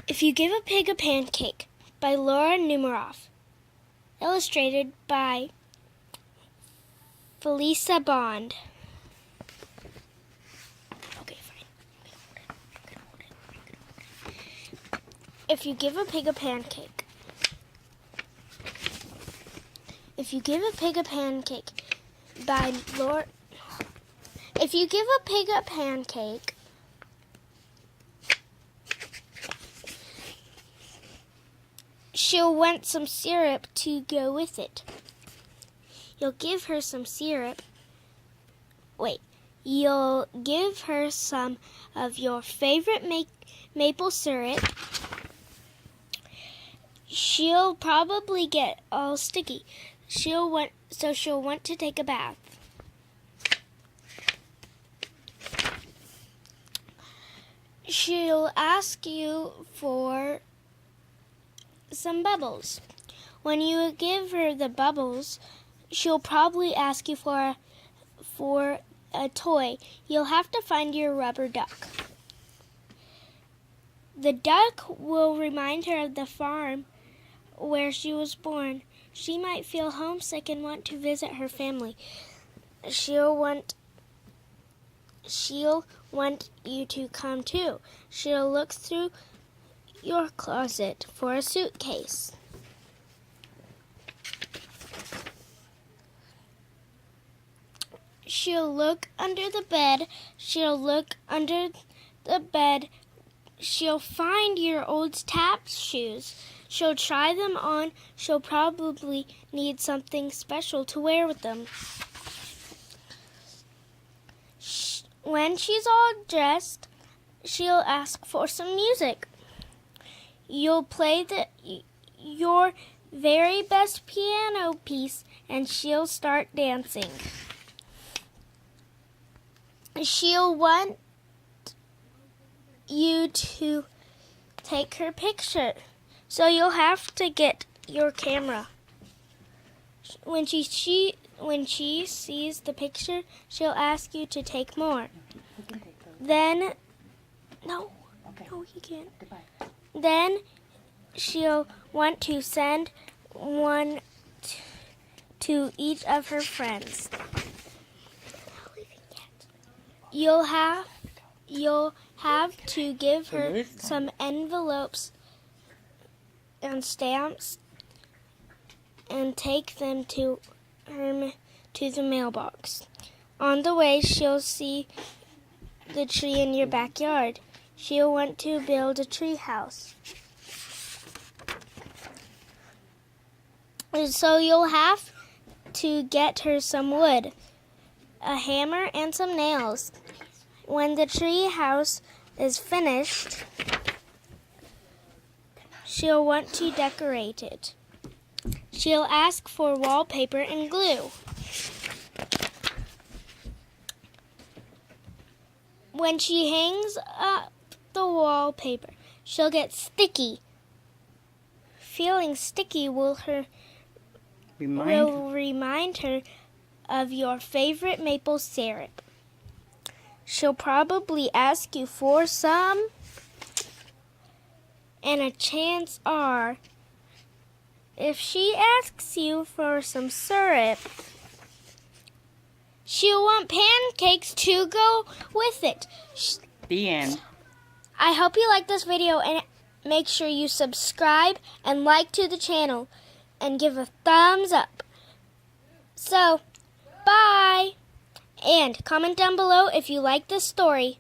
If You Give a Pig a Pancake by Laura Numeroff. Illustrated by Felisa Bond. Okay, fine. If you give a pig a pancake. If you give a pig a pancake by Laura. If you give a pig a pancake, she'll want some syrup to go with it. You'll give her some syrup. You'll give her some of your favorite maple syrup. She'll probably get all sticky. She'll want to take a bath. She'll ask you for some bubbles. When you give her the bubbles, she'll probably ask you for a toy. You'll have to find your rubber duck. The duck will remind her of the farm where she was born. She might feel homesick and want to visit her family. She'll want you to come too. She'll look through your closet for a suitcase. She'll look under the bed. She'll find your old tap shoes. She'll try them on. She'll probably need something special to wear with them. When she's all dressed, she'll ask for some music. You'll play your very best piano piece, and she'll start dancing. She'll want you to take her picture, so you'll have to get your camera. When she sees the picture, she'll ask you to take more. Then, no, you can't. Then she'll want to send one to each of her friends. You'll have to give her some envelopes and stamps and take them to the mailbox. On the way, she'll see the tree in your backyard. She'll want to build a tree house. And so you'll have to get her some wood, a hammer, and some nails. When the tree house is finished, she'll want to decorate it. She'll ask for wallpaper and glue. When she hangs up the wallpaper, she'll get sticky. Feeling sticky will remind her of your favorite maple syrup. She'll probably ask you for some, and a chance are, if she asks you for some syrup, she'll want pancakes to go with it. The end. I hope you like this video, and make sure you subscribe and like to the channel and give a thumbs up. So, bye! And comment down below if you like this story.